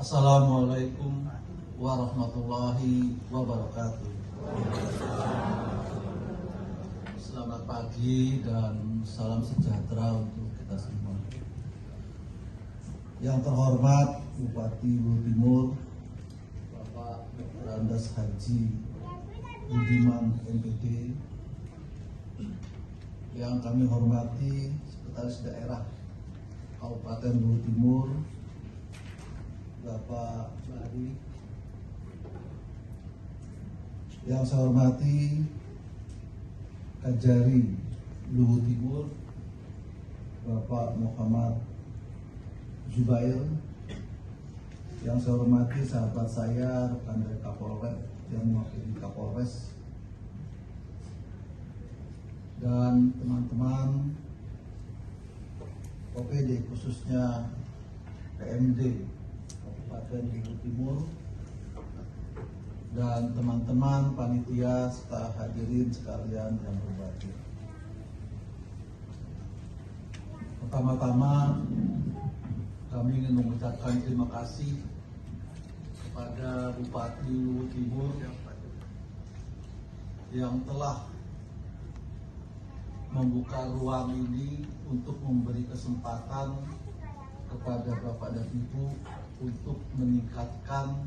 Assalamualaikum warahmatullahi wabarakatuh. Selamat pagi dan salam sejahtera untuk kita semua. Yang terhormat Bupati Luhut Timur, Bapak Dr. Andes Haji Budiman MPD, yang kami hormati Sekretaris Daerah Kabupaten Luhut Timur, Bapak Bari, yang saya hormati Kajari Luhut Timur, Bapak Muhammad Zubair, yang saya hormati sahabat saya, rekan dari Kapolres yang mewakili Kapolres, dan teman-teman OPD khususnya PMD Kabupaten Luhut Timur, dan teman-teman panitia serta hadirin sekalian yang berbahagia. Pertama-tama kami ingin mengucapkan terima kasih kepada Bupati Luhut Timur yang telah membuka ruang ini untuk memberi kesempatan kepada Bapak dan Ibu untuk meningkatkan,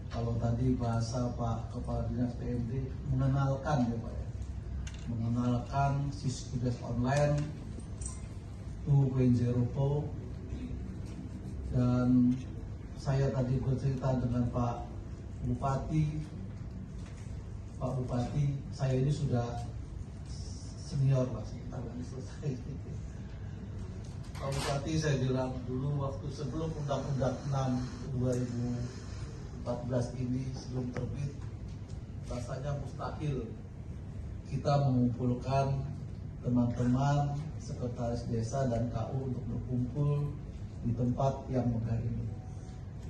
kalau tadi bahasa Pak Kepala Dinas PMD, mengenalkan ya Pak ya, mengenalkan siswa tugas online 2.0. Dan saya tadi bercerita dengan Pak Bupati, saya ini sudah senior lah, sekitar selesai. Pak Bupati, saya bilang dulu waktu sebelum Undang-Undang 6 2014 ini sebelum terbit, rasanya mustahil kita mengumpulkan teman-teman sekretaris desa dan KU untuk berkumpul di tempat yang megah ini.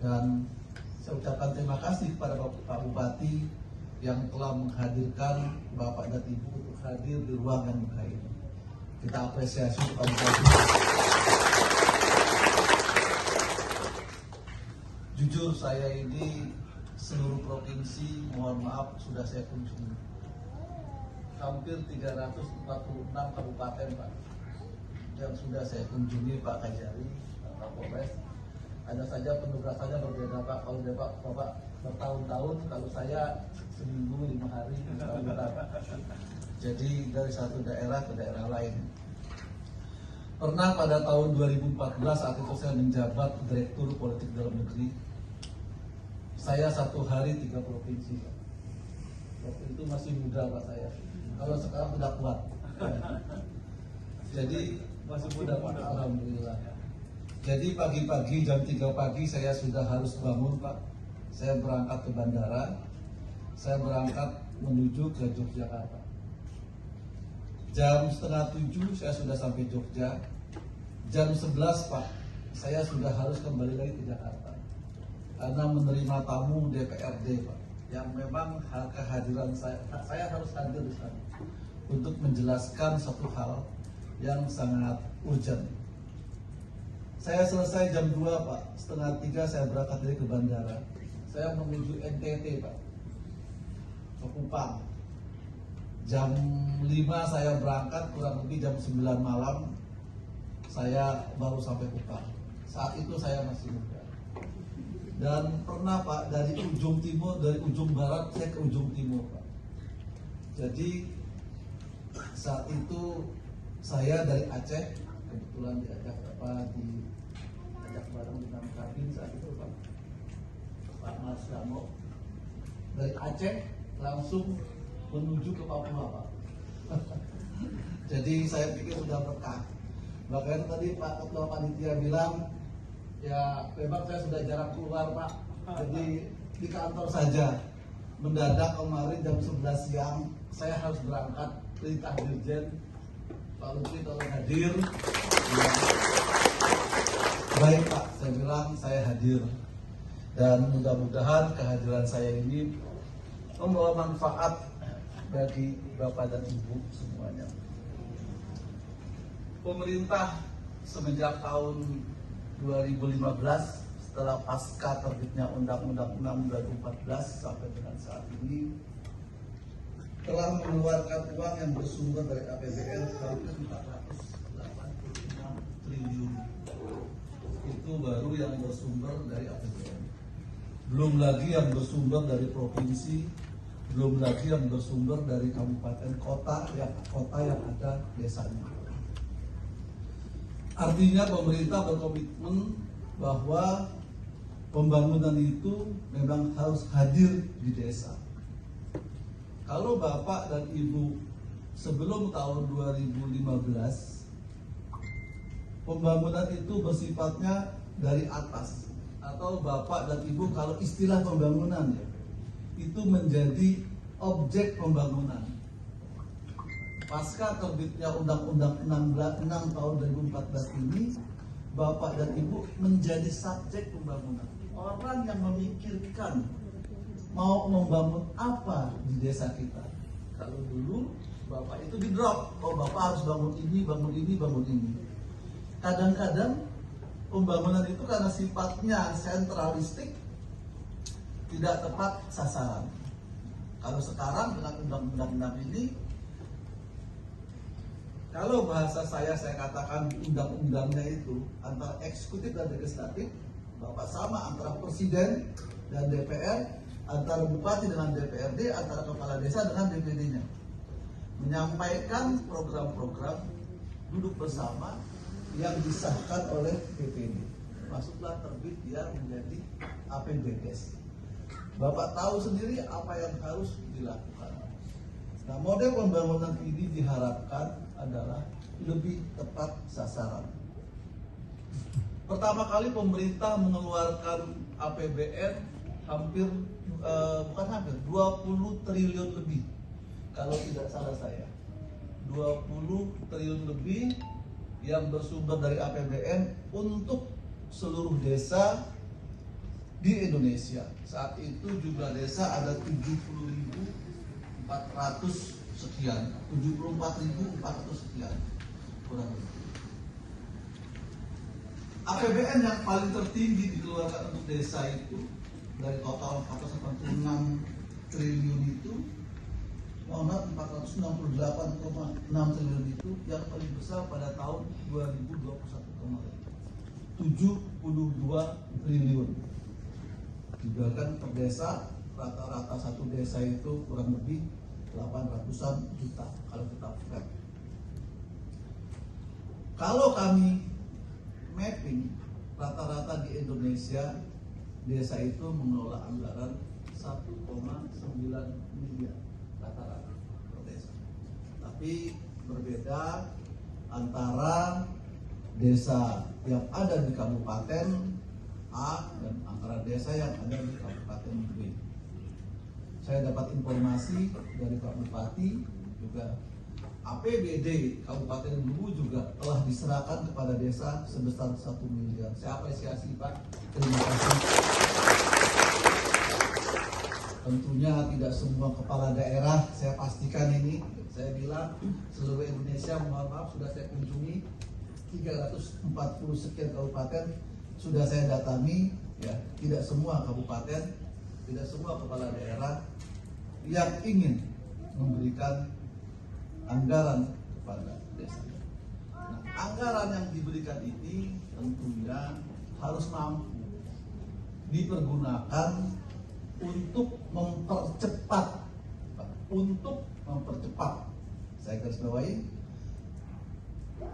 Dan saya ucapkan terima kasih kepada Pak Bupati yang telah menghadirkan Bapak dan Ibu untuk hadir di ruang yang megah ini. Kita apresiasi Pak Bupati. Jujur saya ini seluruh provinsi, mohon maaf, sudah saya kunjungi. Hampir 346 kabupaten Pak yang sudah saya kunjungi, Pak Kajari, Pak Kapolres. Ada saja penugasannya berbeda Pak. Kalau Bapak bertahun-tahun, kalau saya seminggu 5 hari. Jadi dari satu daerah ke daerah lain. Pernah pada tahun 2014 saat itu saya menjabat Direktur Politik Dalam Negeri. Saya satu hari 3 provinsi. Waktu itu masih muda Pak saya. Kalau sekarang sudah kuat. Jadi masih muda Pak, alhamdulillah. Jadi pagi-pagi jam 3 pagi saya sudah harus bangun Pak. Saya berangkat ke bandara. Saya berangkat menuju ke Yogyakarta. Jam setengah 7 saya sudah sampai Jogja. Jam 11 Pak, saya sudah harus kembali lagi ke Jakarta karena menerima tamu DPRD Pak, yang memang kehadiran saya harus hadir di sana untuk menjelaskan satu hal yang sangat urgent. Saya selesai jam 2 Pak, setengah 3 saya berangkat dari ke bandara. Saya menuju NTT Pak, ke Kupang. Jam 5 saya berangkat, kurang lebih jam 9 malam saya baru sampai Kupang. Saat itu saya masih muda. Dan pernah Pak, dari ujung timur, dari ujung barat saya ke ujung timur Pak. Jadi saat itu saya dari Aceh, kebetulan diajak bareng dengan kabin saat itu Pak Marsamo. Dari Aceh langsung menuju ke Papua Pak. Jadi saya pikir sudah berkah. Bahkan tadi Pak Ketua Panitia bilang, ya memang saya sudah jarang keluar Pak. Jadi di kantor saja. Mendadak kemarin jam 11 siang saya harus berangkat, perintah Dirjen Pak Lutfi tolong hadir. Ya. Baik Pak, saya bilang saya hadir. Dan mudah-mudahan kehadiran saya ini membawa manfaat bagi Bapak dan Ibu semuanya. Pemerintah semenjak tahun 2015 setelah pasca terbitnya Undang-Undang 6 2014 sampai dengan saat ini telah mengeluarkan uang yang bersumber dari APBN hampir 486 triliun. Itu baru yang bersumber dari APBN. Belum lagi yang bersumber dari provinsi, belum lagi yang bersumber dari kabupaten kota yang ada desanya. Artinya pemerintah berkomitmen bahwa pembangunan itu memang harus hadir di desa. Kalau Bapak dan Ibu sebelum tahun 2015, pembangunan itu bersifatnya dari atas, atau Bapak dan Ibu kalau istilah pembangunan ya, itu menjadi objek pembangunan. Pasca terbitnya Undang-Undang 6 tahun 2014 ini, Bapak dan Ibu menjadi subjek pembangunan. Orang yang memikirkan mau membangun apa di desa kita. Kalau dulu Bapak itu di drop, oh Bapak harus bangun ini, bangun ini, bangun ini. Kadang-kadang pembangunan itu karena sifatnya sentralistik, tidak tepat sasaran. Kalau sekarang dengan undang-undang ini, kalau bahasa saya katakan undang-undangnya itu antara eksekutif dan legislatif, Bapak sama antara presiden dan DPR, antara bupati dengan DPRD, antara kepala desa dengan DPD-nya. Menyampaikan program-program duduk bersama yang disahkan oleh DPD. Masuklah terbit dia menjadi APBDes. Bapak tahu sendiri apa yang harus dilakukan. Nah, model pembangunan ini diharapkan adalah lebih tepat sasaran. Pertama kali pemerintah mengeluarkan APBN hampir 20 triliun lebih, kalau tidak salah saya, 20 triliun lebih yang bersumber dari APBN untuk seluruh desa di Indonesia. Saat itu jumlah desa ada 70.400 sekian, 74.400 sekian kurang lebih. APBN yang paling tertinggi dikeluarkan untuk desa itu dari total 486 triliun itu, 468,6 triliun itu yang paling besar pada tahun 2021 kemarin, 72 triliun. Dibiarkan per desa, rata-rata satu desa itu kurang lebih 800-an juta kalau kita flat. Kalau kami mapping rata-rata di Indonesia, desa itu mengelola anggaran 1,9 miliar rata-rata per desa. Tapi berbeda antara desa yang ada di Kabupaten A dan antara desa yang ada di Kabupaten B. Saya dapat informasi dari Pak Bupati juga, APBD Kabupaten Luwu juga telah diserahkan kepada desa sebesar 1 miliar. Saya apresiasi Pak, terima kasih. Tentunya tidak semua kepala daerah, saya pastikan ini, saya bilang seluruh Indonesia, mohon maaf sudah saya kunjungi 340 sekian kabupaten, sudah saya datangi, ya tidak semua kabupaten, tidak semua kepala daerah yang ingin memberikan anggaran kepada desa. Nah, anggaran yang diberikan ini tentunya harus mampu dipergunakan untuk mempercepat, saya garis bawahi,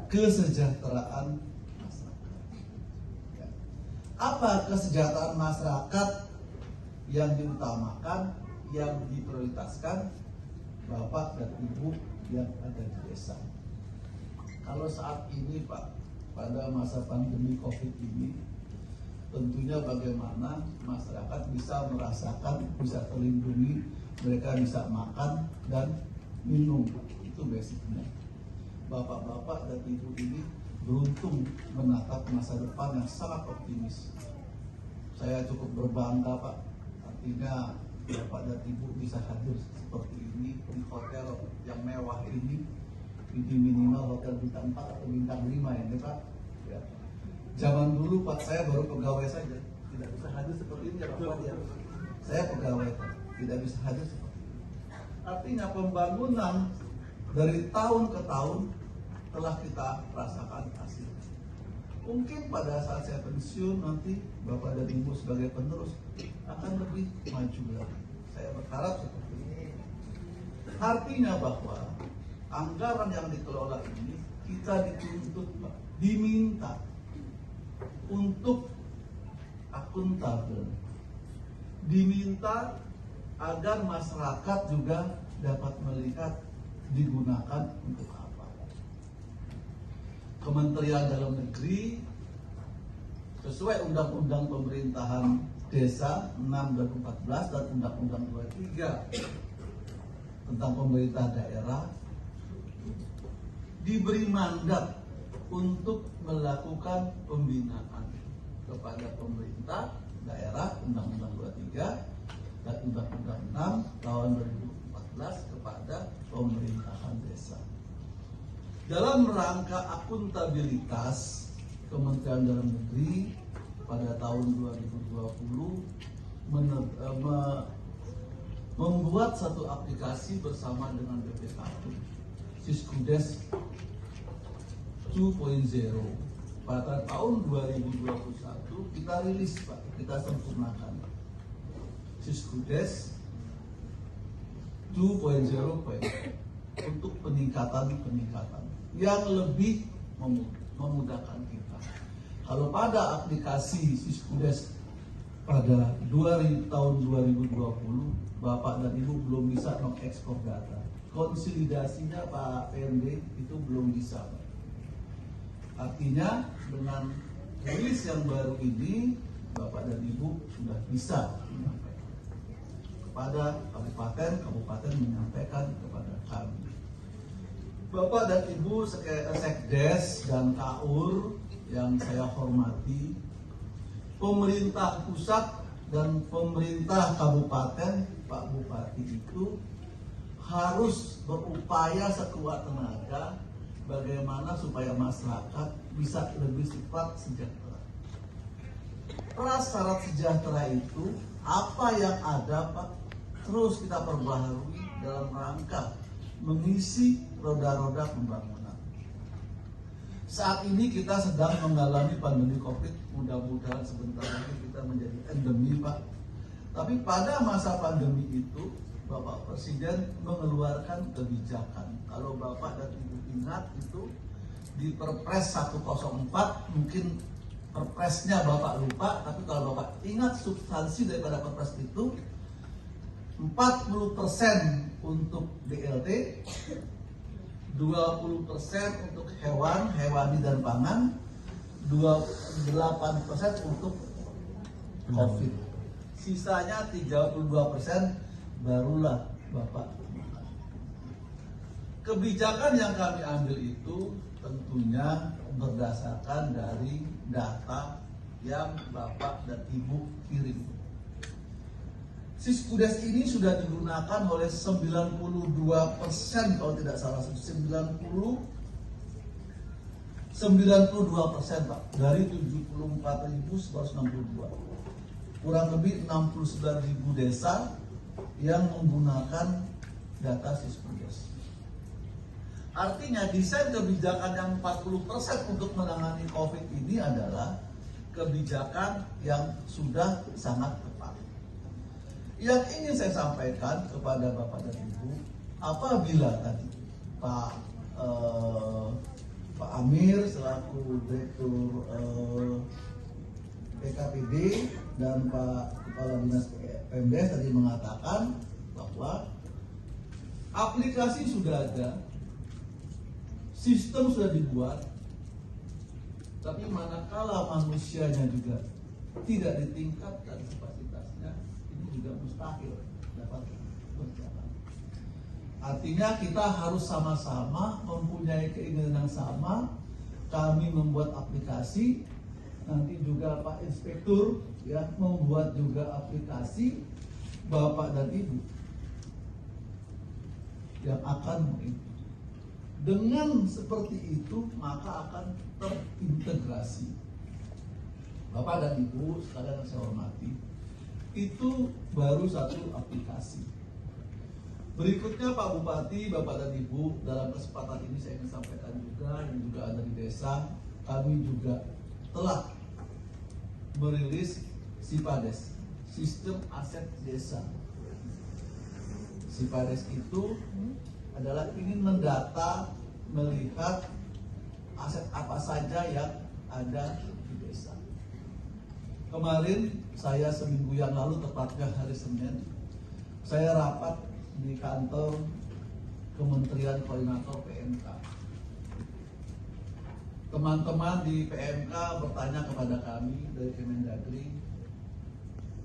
kesejahteraan masyarakat. Ya. Apa kesejahteraan masyarakat yang diutamakan, yang diprioritaskan Bapak dan Ibu yang ada di desa? Kalau saat ini Pak, pada masa pandemi COVID ini, tentunya bagaimana masyarakat bisa merasakan, bisa terlindungi, mereka bisa makan dan minum, itu basicnya. Bapak-bapak dan Ibu ini beruntung menatap masa depan yang sangat optimis. Saya cukup berbangga Pak, artinya Bapak dan Ibu bisa hadir seperti ini di hotel yang mewah ini minimal hotel bintang 4 atau bintang 5 ya Pak. Ya. Zaman dulu Pak, saya baru pegawai saja, hadir seperti ini ya Bapak ya. Saya pegawai Pak, tidak bisa hadir seperti ini. Artinya pembangunan dari tahun ke tahun telah kita rasakan hasilnya. Mungkin pada saat saya pensiun nanti Bapak dan Ibu sebagai penerus akan lebih maju lagi. Saya berharap seperti ini. Artinya bahwa anggaran yang dikelola ini kita dituntut, Pak, diminta untuk akuntabel, diminta agar masyarakat juga dapat melihat digunakan untuk apa. Kementerian Dalam Negeri sesuai Undang-Undang Pemerintahan Desa 6 dan 14 dan Undang-Undang 23 tentang pemerintah daerah diberi mandat untuk melakukan pembinaan kepada pemerintah daerah Undang-Undang 23 dan Undang-Undang 6 tahun 2014 kepada pemerintahan desa. Dalam rangka akuntabilitas, Kementerian Dalam Negeri pada tahun 2020 membuat satu aplikasi bersama dengan BPKP, Siskudes 2.0. Pada tahun 2021 kita rilis, Pak, kita sempurnakan Siskudes 2.0 untuk peningkatan yang lebih memudahkan kita. Kalau pada aplikasi Siskudes pada tahun 2020 Bapak dan Ibu belum bisa mengekspor data, konsolidasinya Pak PMD itu belum bisa. Artinya dengan rilis yang baru ini Bapak dan Ibu sudah bisa menyampaikan kepada kabupaten menyampaikan kepada kami. Bapak dan Ibu Sekdes dan KAUR yang saya hormati, pemerintah pusat dan pemerintah kabupaten, Pak Bupati itu harus berupaya sekuat tenaga bagaimana supaya masyarakat bisa lebih cepat sejahtera. Prasyarat sejahtera itu apa yang ada, Pak, terus kita perbaharui dalam rangka mengisi roda-roda pembangunan. Saat ini kita sedang mengalami pandemi COVID, mudah-mudahan sebentar lagi kita menjadi endemi, Pak. Tapi pada masa pandemi itu Bapak Presiden mengeluarkan kebijakan. Kalau Bapak dan Ibu ingat itu di Perpres 104, mungkin Perpresnya Bapak lupa, tapi kalau Bapak ingat substansi daripada Perpres itu 40% untuk BLT, 20% untuk hewan, hewani dan pangan, 28% untuk COVID. Sisanya 32% barulah Bapak. Kebijakan yang kami ambil itu tentunya berdasarkan dari data yang Bapak dan Ibu kirim. Siskudes ini sudah digunakan oleh 92% kalau tidak salah, 92% Pak, dari 74.162. Kurang lebih 69.000 desa yang menggunakan data Siskudes. Artinya desain kebijakan yang 40% untuk menangani COVID ini adalah kebijakan yang sudah sangat tepat. Yang ingin saya sampaikan kepada Bapak dan Ibu, apabila tadi Pak Amir selaku Direktur PKPD dan Pak Kepala Dinas PMDes tadi mengatakan bahwa aplikasi sudah ada, sistem sudah dibuat, tapi manakala manusianya juga tidak ditingkatkan kapasitasnya, ini juga mustahil dapat berjalan. Artinya kita harus sama-sama mempunyai keinginan yang sama. Kami membuat aplikasi, nanti juga Pak Inspektur ya membuat juga aplikasi, Bapak dan Ibu yang akan mengikuti. Dengan seperti itu maka akan terintegrasi. Bapak dan Ibu sekalian yang saya hormati, itu baru satu aplikasi. Berikutnya Pak Bupati, Bapak dan Ibu, dalam kesempatan ini saya ingin sampaikan juga, yang juga ada di desa, kami juga telah merilis SIPADES, Sistem Aset Desa. SIPADES itu adalah ingin mendata, melihat aset apa saja yang ada di desa. Kemarin saya seminggu yang lalu, tepatnya hari Senin, saya rapat di kantor Kementerian Koordinator PMK. Teman-teman di PMK bertanya kepada kami dari Kemendagri,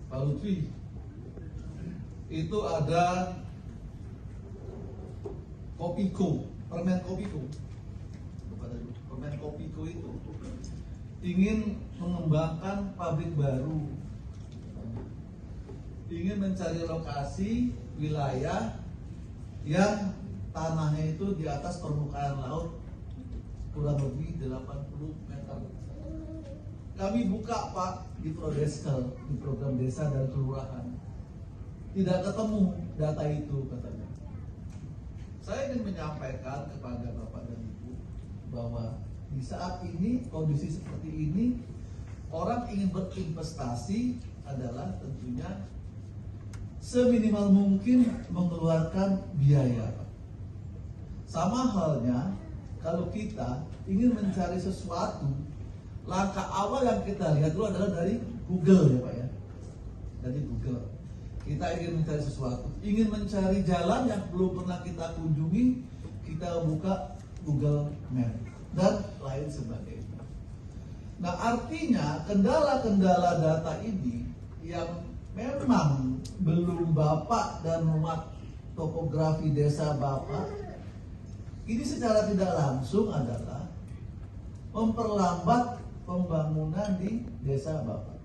Pak Lutfi, itu ada Kopiko, permen Kopiko. Permen Kopiko itu ingin mengembangkan pabrik baru, ingin mencari lokasi wilayah yang tanahnya itu di atas permukaan laut kurang lebih 80 meter. Kami buka Pak di Prodeskel, di program desa dan kelurahan, tidak ketemu data itu katanya. Saya ingin menyampaikan kepada Bapak dan Ibu bahwa di saat ini, kondisi seperti ini, orang ingin berinvestasi adalah tentunya seminimal mungkin mengeluarkan biaya. Sama halnya kalau kita ingin mencari sesuatu, langkah awal yang kita lihat dulu adalah dari Google ya Pak ya. Dari Google. Kita ingin mencari sesuatu, ingin mencari jalan yang belum pernah kita kunjungi, kita buka Google Map dan lain sebagainya. Nah, artinya kendala-kendala data ini yang memang belum Bapak dan muat topografi desa Bapak, ini secara tidak langsung adalah memperlambat pembangunan di desa Bapak.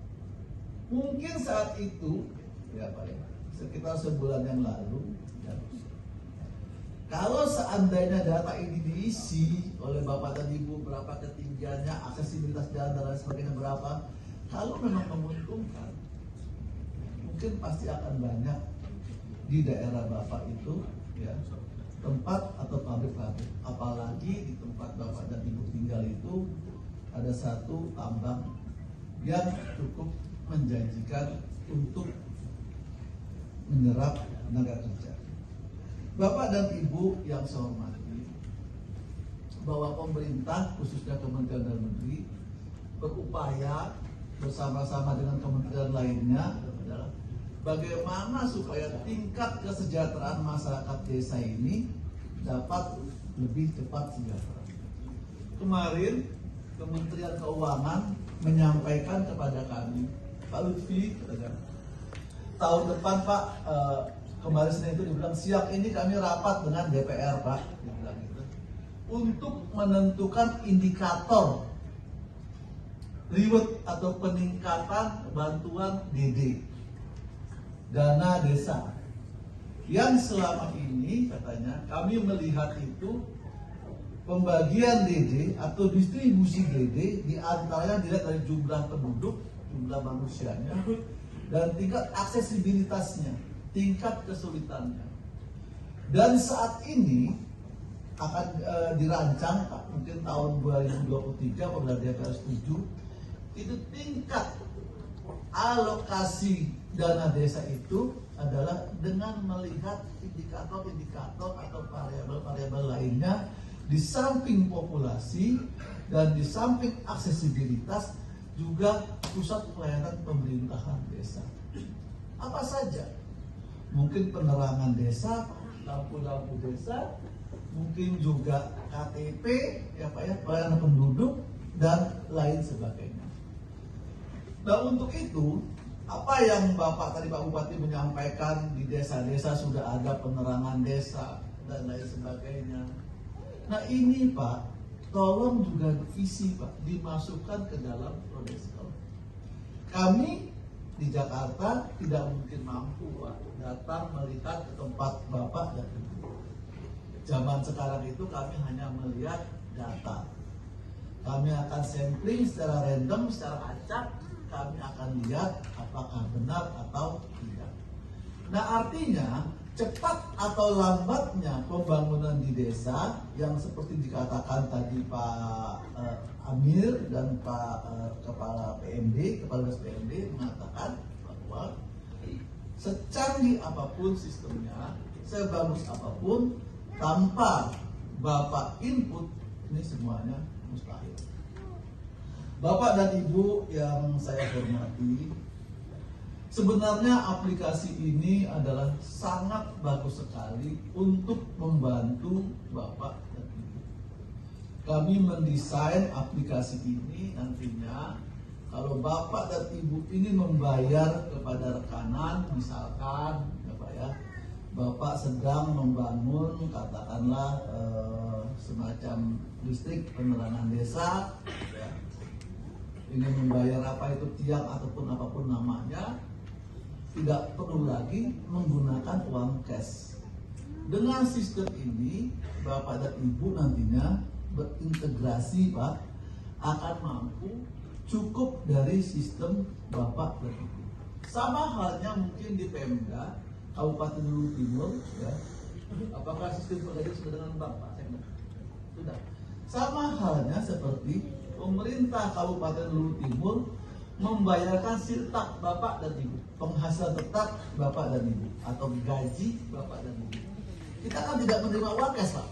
Mungkin saat itu ya Pak ya, sekitar sebulan yang lalu ya, kalau seandainya data ini diisi oleh Bapak dan Ibu, berapa ketinggiannya, aksesibilitas jalan dan lain sebagainya berapa, kalau memang menguntungkan, mungkin pasti akan banyak di daerah Bapak itu ya tempat atau pabrik-pabrik. Apalagi di tempat Bapak dan Ibu tinggal itu ada satu tambang yang cukup menjanjikan untuk menyerap tenaga kerja. Bapak dan Ibu yang saya hormati, bahwa pemerintah khususnya Kementerian Dalam Negeri berupaya bersama-sama dengan kementerian lainnya adalah bagaimana supaya tingkat kesejahteraan masyarakat desa ini dapat lebih cepat sejahtera. Kemarin Kementerian Keuangan menyampaikan kepada kami, Pak Lutfi, tahun depan Pak, kemarin Senin itu dibilang siang ini kami rapat dengan DPR Pak, dibilang gitu, untuk menentukan indikator reward atau peningkatan bantuan DD, dana desa, yang selama ini katanya kami melihat itu pembagian DD atau distribusi DD diantaranya dilihat dari jumlah penduduk, jumlah manusianya, dan tingkat aksesibilitasnya, tingkat kesulitannya. Dan saat ini akan dirancang Pak, mungkin tahun 2023 apabila DPR setuju, itu tingkat alokasi dana desa itu adalah dengan melihat indikator-indikator atau variabel-variabel lainnya di samping populasi dan di samping aksesibilitas, juga pusat pelayanan pemerintahan desa. Apa saja? Mungkin penerangan desa, lampu-lampu desa, mungkin juga KTP, ya Pak ya, pelayanan penduduk dan lain sebagainya. Nah, untuk itu, apa yang Bapak tadi Pak Bupati menyampaikan, di desa-desa sudah ada penerangan desa dan lain sebagainya. Nah, ini Pak, tolong juga diisi Pak, dimasukkan ke dalam Prodeskel. Kami di Jakarta tidak mungkin mampu Pak datang melihat ke tempat Bapak dan Ibu. Zaman sekarang itu kami hanya melihat data. Kami akan sampling secara random, secara acak, kami akan lihat apakah benar atau tidak. Nah, artinya cepat atau lambatnya pembangunan di desa yang seperti dikatakan tadi Pak Amir dan Pak Kepala PMD, Kepala Dinas PMD mengatakan bahwa secanggih apapun sistemnya, sebagus apapun, tanpa Bapak input, ini semuanya mustahil. Bapak dan Ibu yang saya hormati, sebenarnya aplikasi ini adalah sangat bagus sekali untuk membantu Bapak dan Ibu. Kami mendesain aplikasi ini nantinya kalau Bapak dan Ibu ini membayar kepada rekanan, misalkan ya Pak ya, Bapak sedang membangun katakanlah semacam listrik penerangan desa, ya, ingin membayar apa itu tiang ataupun apapun namanya, tidak perlu lagi menggunakan uang cash. Dengan sistem ini, Bapak dan Ibu nantinya berintegrasi Pak, akan mampu cukup dari sistem Bapak dan Ibu. Sama halnya mungkin di Pemda Kabupaten Luwu Timur, ya. Apakah sistem pegadaian sudah dengan Bapak? Sudah. Sama halnya seperti pemerintah Kabupaten Luwu Timur membayarkan siltak Bapak dan Ibu, penghasilan tetap Bapak dan Ibu, atau gaji Bapak dan Ibu. Kita kan tidak menerima uang cash Pak,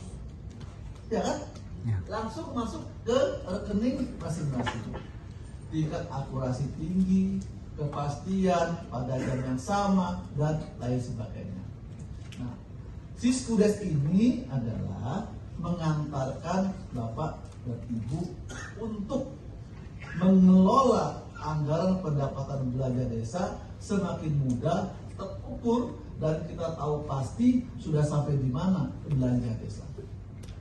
ya kan? Ya. Langsung masuk ke rekening masing-masing. Tingkat akurasi tinggi, kepastian pada jam yang sama, dan lain sebagainya. Nah, Siskudes ini adalah mengantarkan Bapak dan Ibu untuk mengelola anggaran pendapatan belanja desa semakin mudah terukur dan kita tahu pasti sudah sampai di mana belanja desa.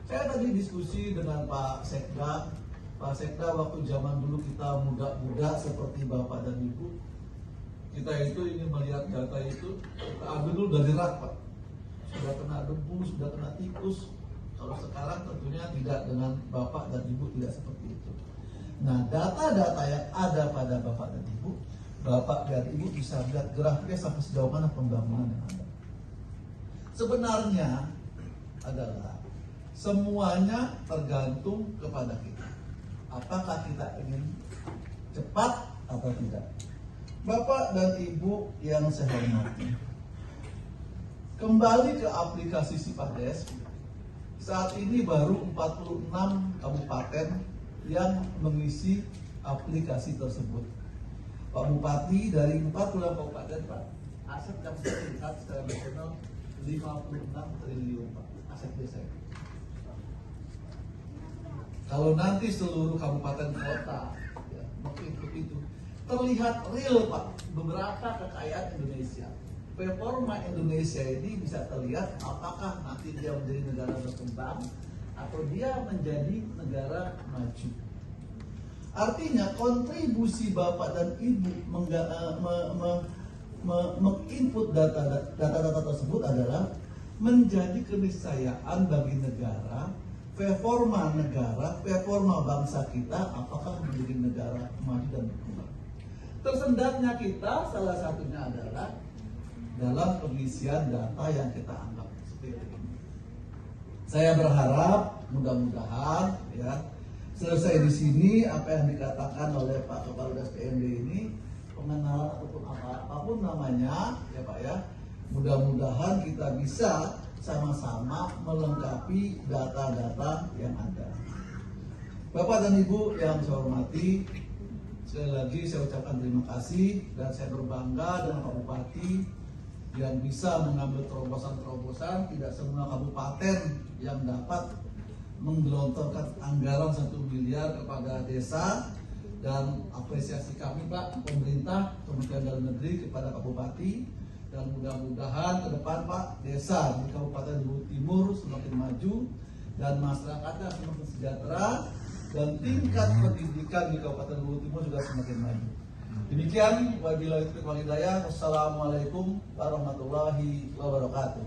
Saya tadi diskusi dengan Pak Sekda. Pak Sekda, waktu zaman dulu kita muda-muda seperti Bapak dan Ibu, kita itu ingin melihat data itu, kita ambil dulu dari rak Pak. Sudah kena debu, sudah kena tikus. Kalau sekarang tentunya tidak, dengan Bapak dan Ibu tidak seperti itu. Nah, data-data yang ada pada Bapak dan Ibu, Bapak dan Ibu bisa lihat grafiknya sampai sejauh mana pembangunan yang ada. Sebenarnya adalah semuanya tergantung kepada kita. Apakah kita ingin cepat atau tidak? Bapak dan Ibu yang saya hormati, kembali ke aplikasi Sipades. Saat ini baru 46 kabupaten yang mengisi aplikasi tersebut. Pak Bupati, dari 46 kabupaten Pak, aset yang saya lihat secara nasional 56 triliun Pak, aset desa. Kalau nanti seluruh kabupaten kota ya, mengikut itu, terlihat real Pak, beberapa kekayaan Indonesia. Performa Indonesia ini bisa terlihat apakah nanti dia menjadi negara berkembang atau dia menjadi negara maju. Artinya kontribusi Bapak dan Ibu menginput data-data tersebut adalah menjadi keniscayaan bagi negara, performa negara, performa bangsa kita apakah menjadi negara maju dan berkembang. Tersendatnya kita salah satunya adalah dalam pengisian data yang kita anggap seperti ini. Saya berharap mudah-mudahan ya selesai di sini apa yang dikatakan oleh Pak Kepala Dinas PMD ini, pengenalan ataupun apapun namanya ya Pak ya, mudah-mudahan kita bisa sama-sama melengkapi data-data yang ada. Bapak dan Ibu yang saya hormati, sekali lagi saya ucapkan terima kasih dan saya berbangga dengan Pak Bupati yang bisa mengambil terobosan-terobosan. Tidak semua kabupaten yang dapat menggelontorkan anggaran 1 miliar kepada desa, dan apresiasi kami Pak, pemerintah, Kementerian Dalam Negeri kepada Pak Bupati, dan mudah-mudahan ke depan Pak, desa di Kabupaten Luwu Timur semakin maju dan masyarakatnya semakin sejahtera dan tingkat pendidikan di Kabupaten Luwu Timur juga semakin maju. Demikian, wabillahi taufiq wal hidayah. Wassalamualaikum warahmatullahi wabarakatuh.